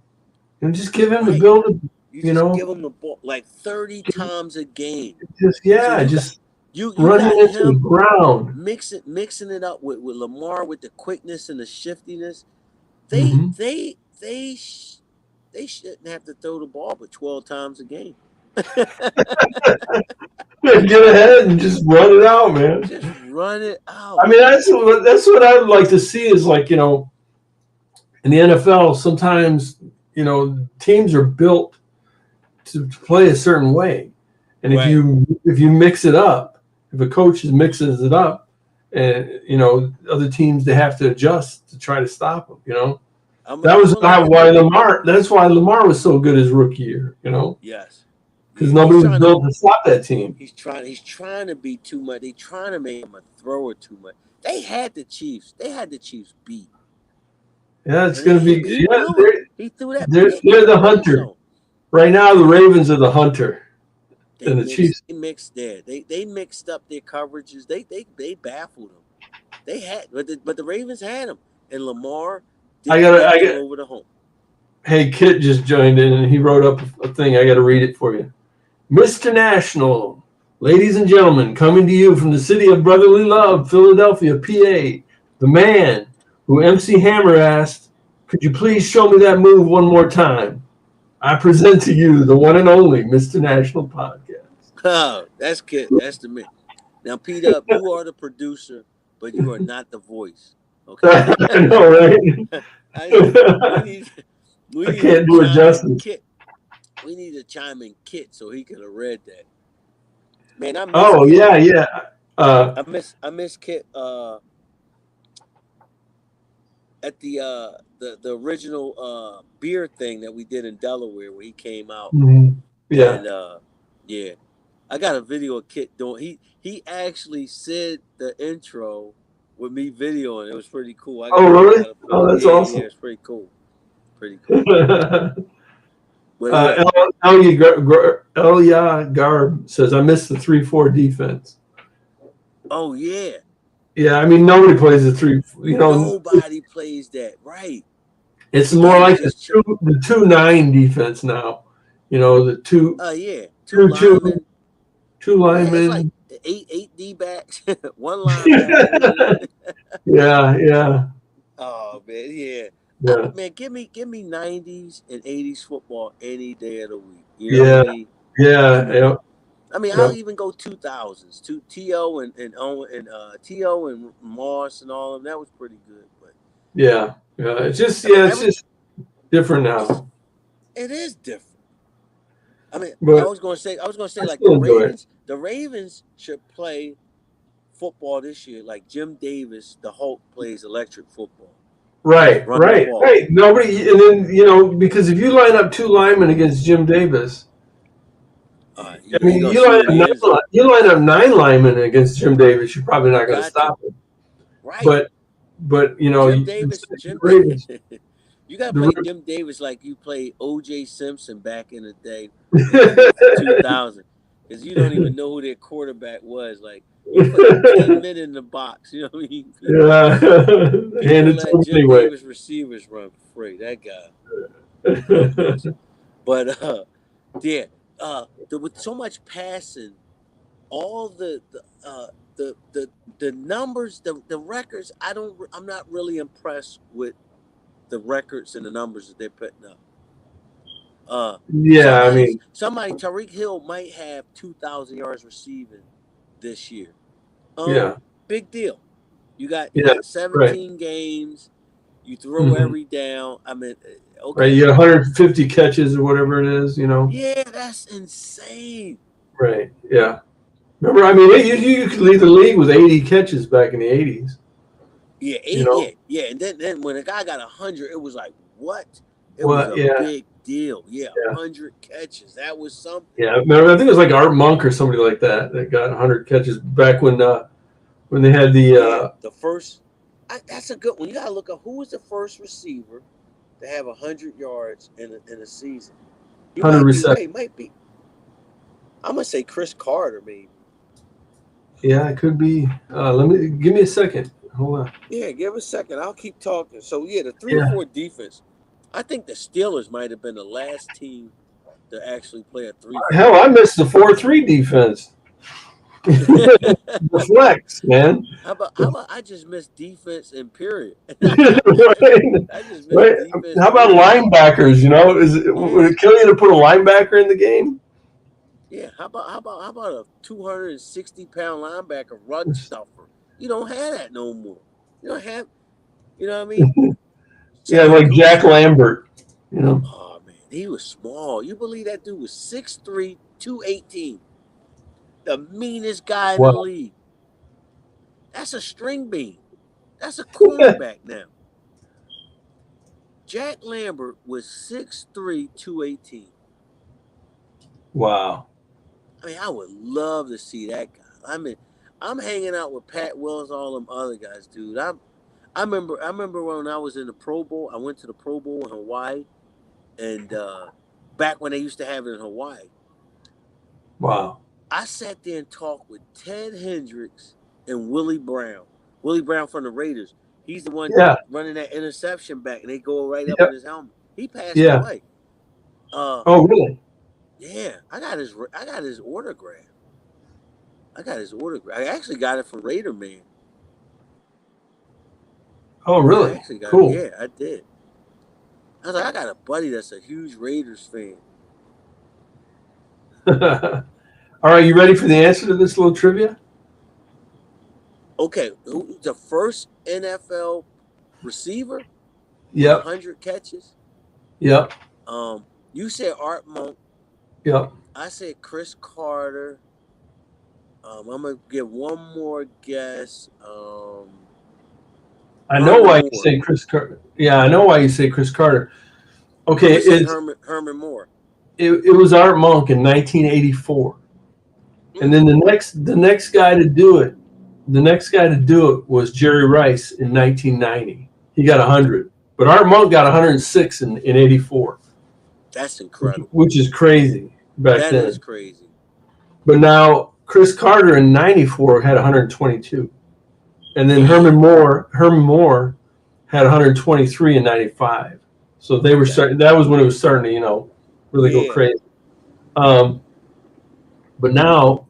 And just give him the Right. build. You You just know, give him the ball like 30 times a game. just You running got into the him ground. mixing it up with Lamar with the quickness and the shiftiness. Mhm. They shouldn't have to throw the ball but 12 times a game. Get ahead and just run it out, man. Just run it out. I mean, that's what I would like to see is, like, you know, in the NFL, sometimes, you know, teams are built to play a certain way. And Right. if you mix it up, if a coach mixes it up, and, you know, other teams, they have to adjust to try to stop them, you know. That was why Lamar. That's why Lamar was so good his rookie year, you know, Yes. because nobody was built to stop that team. He's trying to be too much. They trying to make him a thrower too much. They had the Chiefs beat. Yeah, it's going to be. He threw that. They're the hunter right now. The Ravens are the hunter, and the Chiefs. They mixed there. They mixed up their coverages. They baffled them. They had, but the Ravens had them, and Lamar. I got over the home. Hey, Kit just joined in, and he wrote up a thing. I got to read it for you. Mr. National, ladies and gentlemen, coming to you from the city of brotherly love, Philadelphia, PA, the man who MC Hammer asked, "Could you please show me that move one more time?" I present to you the one and only Mr. National Podcast. Oh, that's Kit. That's the man. Now, Peter, you are the producer, but you are not the voice. Okay. I know, right? We I can't do it justice. Kit. We need to chime in Kit so he could have read that. Man, I miss Kit. Yeah. I miss Kit at the original beer thing that we did in Delaware where he came out. Mm-hmm. Yeah. And yeah. I got a video of Kit doing he actually said the intro with me videoing. It was pretty cool. Really? That's awesome. Yeah, it's pretty cool. Pretty cool. Elia Garb says, I missed the 3-4 defense. Oh, yeah. Yeah, I mean, nobody plays the 3. You know, nobody plays that, right? It's more like the 2-9 defense now. You know, the 2. Yeah, 2 linemen. It's like 8 D-backs, 1 linebacker. Yeah. Oh man, yeah. Man, give me 90s and 80s football any day of the week. You know what I mean? Yeah. I mean, I'll even go 2000s. T.O. and Owen and T.O. and Moss and all of them. That was pretty good. But yeah. It's just different now. It is different. I mean, I was gonna say like the Ravens should play football this year like Jim Davis, the Hulk, plays electric football. Right. Nobody, and then, you know, because if you line up 2 linemen against Jim Davis, you line up 9 linemen against Jim Davis, you're probably not going to stop him. Right. But you know, Jim Davis. You got to play Jim Davis like you played O.J. Simpson back in the day, 2000, because you don't even know who their quarterback was. Like, you put 10 men in the box, you know what I mean? Yeah. And let Jim Davis receivers run for free. That guy. But with so much passing, all the numbers, the records, I'm not really impressed with the records and the numbers that they're putting up. Somebody Tyreek Hill might have 2,000 yards receiving this year. Big deal. You got 17 games. You throw every down. I mean, okay. Right, you got 150 catches or whatever it is, you know. Yeah, that's insane. Right. Yeah. Remember, I mean, you could lead the league with 80 catches back in the 80s. Yeah, 80. Yeah. And then when a guy got 100, it was like, what? It was a big deal. Yeah, 100 catches. That was something. Yeah, remember, I think it was like Art Monk or somebody like that got 100 catches back when when they had the the first. That's a good one. You gotta look up who was the first receiver to have 100 yards in a season. He 100 might receptions. might be. I'm gonna say Chris Carter, maybe. Yeah, it could be. Give me a second. Hold on. Yeah, give a second. I'll keep talking. So yeah, the 3 Yeah. or 4 defense. I think the Steelers might have been the last team to actually play a 3. Hell, I missed the 4-3 defense. The flex, man. How about I just missed defense and period. Right. I just missed Right. defense. How about period. linebackers? Would it kill you to put a linebacker in the game? Yeah, how about a 260-pound linebacker run stuffer? You don't have that no more. You don't have, you know what I mean? Yeah, like Jack Lambert. Oh man, he was small. You believe that dude was 6'3", 218. The meanest guy in the league. That's a string bean. That's a cornerback now. Jack Lambert was 6'3", 218. Wow. I mean, I would love to see that guy. I mean, I'm hanging out with Pat Wells, all them other guys, dude. I remember when I was in the Pro Bowl. I went to the Pro Bowl in Hawaii, and back when they used to have it in Hawaii. Wow. I sat there and talked with Ted Hendricks and Willie Brown. Willie Brown from the Raiders. He's the one running that interception back, and they go right up in his helmet. He passed away. Oh, really? Yeah, I got his autograph. I actually got it from Raider Man. Oh, really? I actually got cool. it. Yeah, I did. I was like, I got a buddy that's a huge Raiders fan. All right, you ready for the answer to this little trivia? Okay, the first NFL receiver? Yep. 100 catches? Yep. You said Art Monk. Yep. I said Chris Carter. I'm gonna give one more guess. I know why you say Chris Carter. Yeah, I know why you say Chris Carter. Okay, it's Herman Moore. It was Art Monk in 1984, and then the next guy to do it, was Jerry Rice in 1990. He got 100, but Art Monk got 106 in 84. That's incredible. Which is crazy back then. That is crazy. But now Chris Carter in 94 had 122. And then Herman Moore had 123 in 95. So they were starting, that was when it was starting to, really go crazy. But now,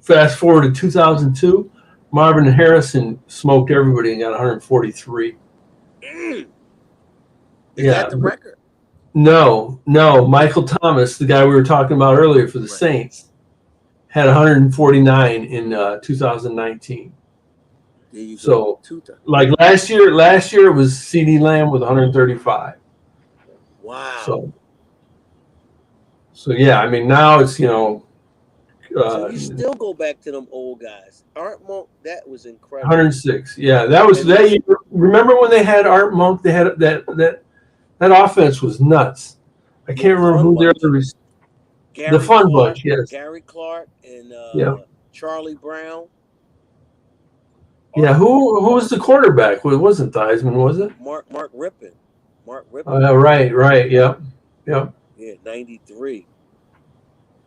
fast forward to 2002, Marvin Harrison smoked everybody and got 143. Is that the record? No. Michael Thomas, the guy we were talking about earlier for the Saints, had 149 in 2019. So, like last year it was CeeDee Lamb with 135. Wow. So yeah, I mean now it's so you still go back to them old guys. Art Monk, that was incredible. 106. Yeah, that was that year. Remember when they had Art Monk? They had that offense was nuts. I can't remember who their other the Fun Bunch. Yes, Gary Clark and Charlie Brown. Yeah, who was the quarterback? Well, it wasn't Theismann, was it? Mark Rippon. Right. Yep. Yeah, 93.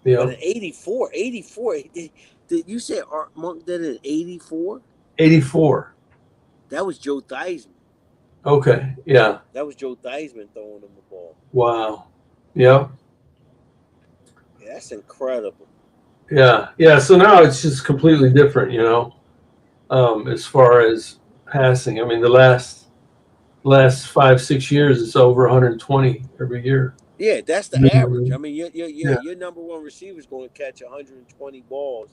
Yeah. But in 84, did you say Art Monk did it in 84? 84. That was Joe Theismann. Okay, yeah. That was Joe Theismann throwing him the ball. Wow. Yeah. Yeah, that's incredible. Yeah. So now it's just completely different, as far as passing. I mean, the last 5-6 years, it's over 120 every year. Yeah, that's the average. I mean, your number one receiver is going to catch 120 balls.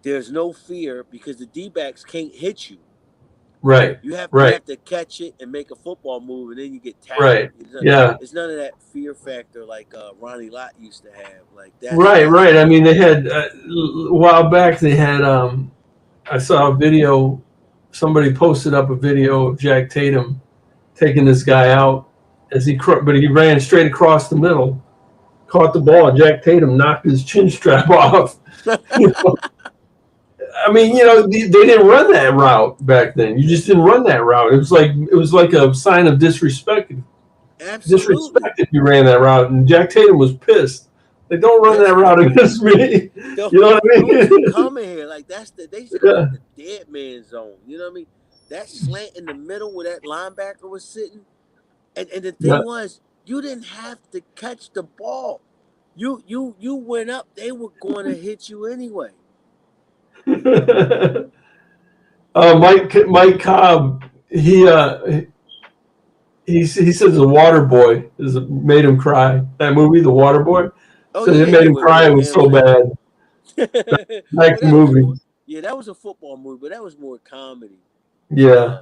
There's no fear because the D-backs can't hit you. Right. You have to catch it and make a football move, and then you get tackled. Right. It's none of that fear factor like Ronnie Lott used to have. Like that. Right. I mean, they had a while back. They had. I saw a video. Somebody posted up a video of Jack Tatum taking this guy out but he ran straight across the middle, caught the ball, and Jack Tatum knocked his chin strap off. I mean, they didn't run that route back then. You just didn't run that route. It was like a sign of disrespect. Absolutely. Disrespect if you ran that route. And Jack Tatum was pissed. Like, don't run that route against me. Don't, You know what I don't you mean? come in here like they used to call Yeah. it the dead man zone. You know what I mean? That slant in the middle where that linebacker was sitting. And the Yeah. thing was, you didn't have to catch the ball. You went up, they were going to hit you anyway. Mike Cobb, he says the Water Boy made him cry. That movie, The Water Boy, Oh so it yeah, made him cry. It was so bad. well, Like the that was more. movie. Yeah, that was a football movie, but that was more comedy. Yeah,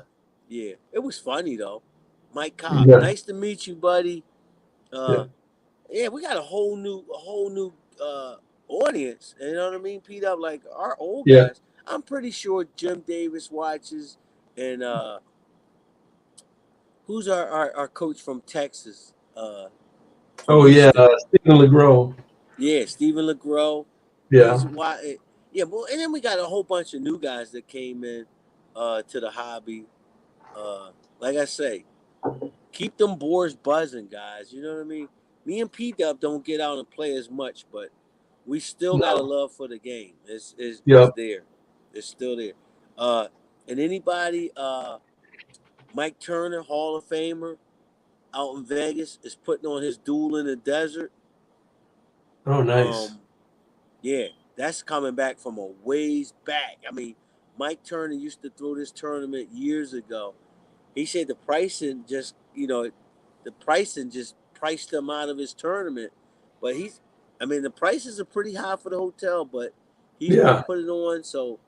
Yeah, it was funny though. Mike Cobb, yeah, nice to meet you, buddy. yeah, Yeah, we got a whole new audience. You know what I mean? Pete up like our old yeah. guys. I'm pretty sure Jim Davis watches, and who's our coach from Texas? From Oh yeah, Houston. Stephen LeGros. Yeah, Stephen LeGros. Yeah, He's why. Yeah, well, and then we got a whole bunch of new guys that came in to the hobby. Like I say, keep them boards buzzing, guys. You know what I mean? Me and P Dub don't get out and play as much, but we still got a no, love for the game. It's yeah, there. It's still there. And anybody, Mike Turner, Hall of Famer, out in Vegas, is putting on his Duel in the Desert. oh nice. Yeah, that's coming back from a ways back. I mean, Mike Turner used to throw this tournament years ago. He said the pricing just, the pricing just priced him out of his tournament. But the prices are pretty high for the hotel, but he's going to Yeah, put it on. So,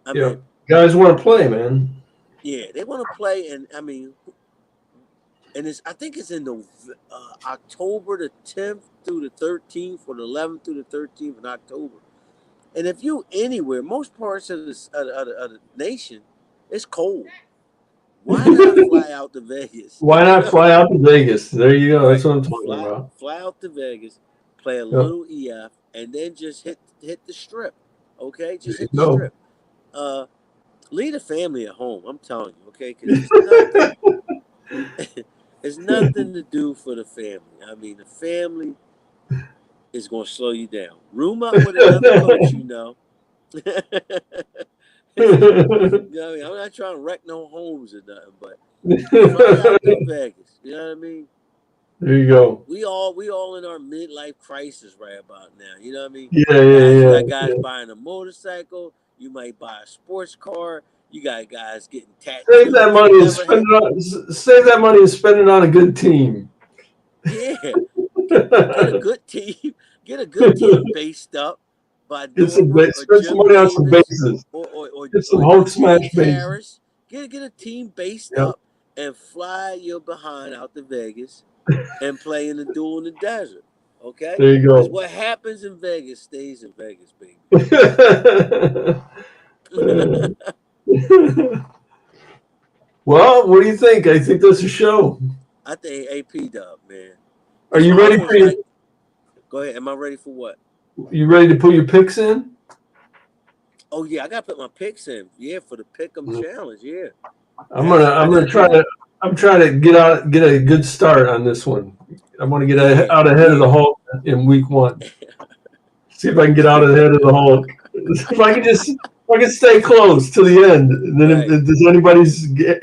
I yeah. mean, Guys want to play, man. yeah, they want to play. And I think it's in the October the 10th through the 13th, or the 11th through the 13th in October. And if you anywhere, most parts of the nation, it's cold. Why not fly out to Vegas? Why not fly out to Vegas? There you go. That's Right. what I'm talking about. Fly out to Vegas, play a Yeah, little EF, and then just hit the strip. Okay? there Just you hit the go. strip. Leave the family at home, I'm telling you, okay? Because there's nothing there's nothing to do for the family. I mean, the family is gonna slow you down. Room up with another coach, you know. You know what I mean? I'm not trying to wreck no homes or nothing, but fly out to Vegas. You know what I mean? There you go. We all in our midlife crisis right about now. You know what I mean? Yeah, Guys, you yeah, got guys yeah. buying a motorcycle. You might buy a sports car. You got guys getting Save tattoos that they money and never had. save that money and spend it on a good team. Yeah, get a good team. Get a good team based up by Norbert or Spend some Jim money on some Davis bases. or Get some Hulk smash James bases. Harris. Get a team based Yep. up and fly your behind out to Vegas and play in the Duel in the Desert. Okay? There you Because go. what happens in Vegas stays in Vegas, baby. Well, what do you think? I think that's a show. I think AP Dub, man. Are It's you ready almost for your, like, go ahead. Am I ready for what? you ready to put your picks in? Oh yeah, I gotta put my picks in. Yeah, for the Pick'em challenge. Yeah. I'm gonna try to get a good start on this one. I want to get out ahead of the Hulk in week 1. See if I can get out ahead of the Hulk. If I can stay close to the end, then Right. if there's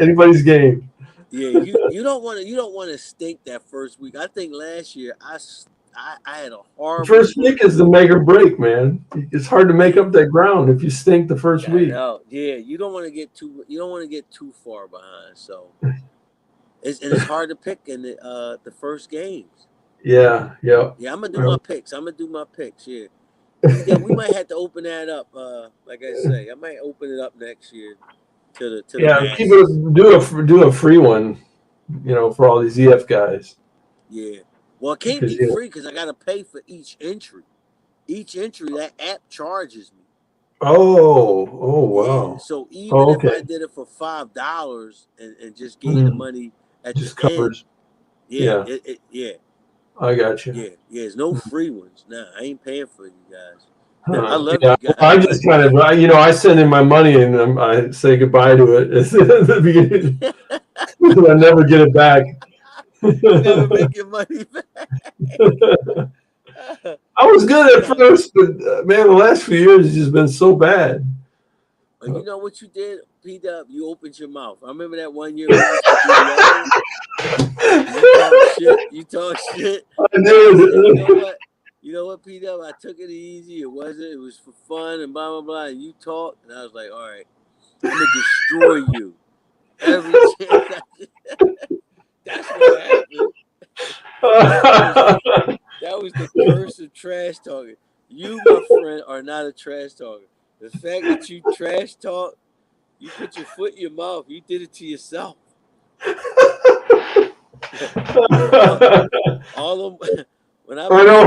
anybody's game. Yeah, you don't want to stink that first week. I think last year I had a The horrible first week is the make or break, man. It's hard to make up that ground if you stink the first I week. know. Yeah, you don't want to get too far behind. So it's hard to pick in the first games. Yeah, yeah. Yeah, I'm gonna do my picks. Yeah. Yeah, we might have to open that up. Like I say, I might open it up next year to the masses. People do a free one, for all these EF guys. Yeah. Well, it can't be free because I gotta pay for each entry. Each entry, that app charges me. Oh, wow. Yeah. So even okay. if I did it for $5 and just gave the money at just the covers. end, yeah. I got you. Yeah. There's no free ones. Nah, I ain't paying for you guys. I love Yeah, you guys. I just kind of, I send in my money and I say goodbye to it at the beginning. I never get it back. You never make your money back. I was good at first, but man, the last few years has just been so bad. And you know what you did, P-Dub? You opened your mouth. I remember that one year we used to do the You talk shit. I And I did. said, you know what, P-Dub? I took it easy. It was for fun and blah, blah, blah. And you talked, and I was like, all right, I'm going to destroy you. Every chance That's what happened. That was the curse of trash talking. You, my friend, are not a trash talker. The fact that you trash talk, you put your foot in your mouth, you did it to yourself. All of when I know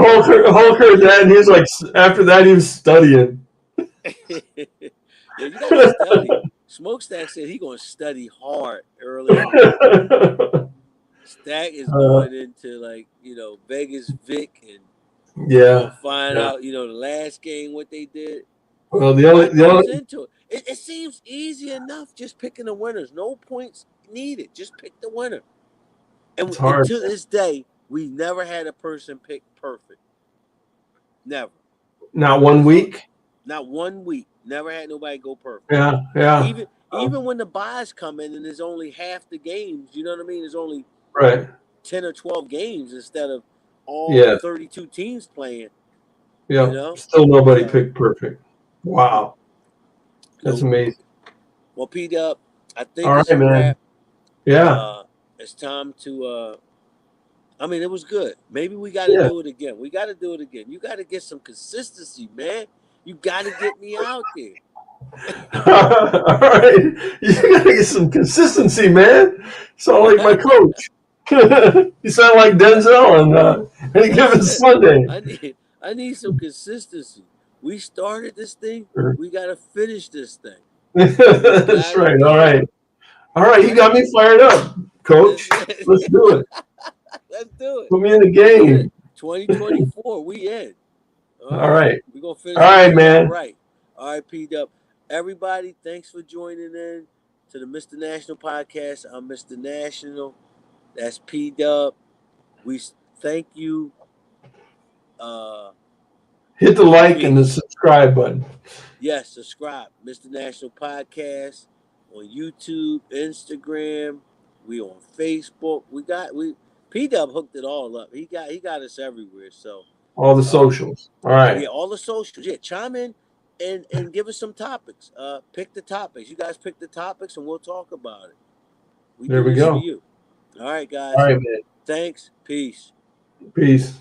Hulk heard that, and he was like, after that, he was studying. Yeah, you gotta study. Smokestack said he gonna study hard early on. Stack is going into Vegas Vic and find out the last game what they did. Well, into it. It seems easy enough just picking the winners. No points needed. Just pick the winner. And to this day, we never had a person pick perfect. Never. Not 1 week. Not 1 week. Never had nobody go perfect. Yeah. Even when the buys come in and there's only half the games, you know what I mean? There's only 10 or 12 games instead of all 32 teams playing. Yeah. Still nobody picked perfect. Wow. That's amazing. Well, P-Dub, I think all it's a wrap. Yeah. It's time to it was good. Maybe we got to do it again. We got to do it again. You got to get some consistency, man. You got to get me out there. All right. You got to get some consistency, man. Sound like my coach. You sound like Denzel on Any Given Sunday. I need some consistency. We started this thing. We got to finish this thing. That's right. All right. All right. You got me fired up, coach. Let's do it. Let's do it. Put me in the game. 2024. We in. All right. We're going to finish. All right, man. Right. All right, P-Dub. Everybody, thanks for joining in to the Mr. National podcast. I'm Mr. National. That's P-Dub. We thank you. Hit the like and the subscribe button. Yes, subscribe. Mr. National Podcast on YouTube, Instagram. We on Facebook. P-Dub hooked it all up. He got us everywhere. So all the socials. All right. Yeah, all the socials. Yeah, chime in and give us some topics. Pick the topics. You guys pick the topics and we'll talk about it. There we go. For you. All right, guys. All right, man. Thanks. Peace. Peace.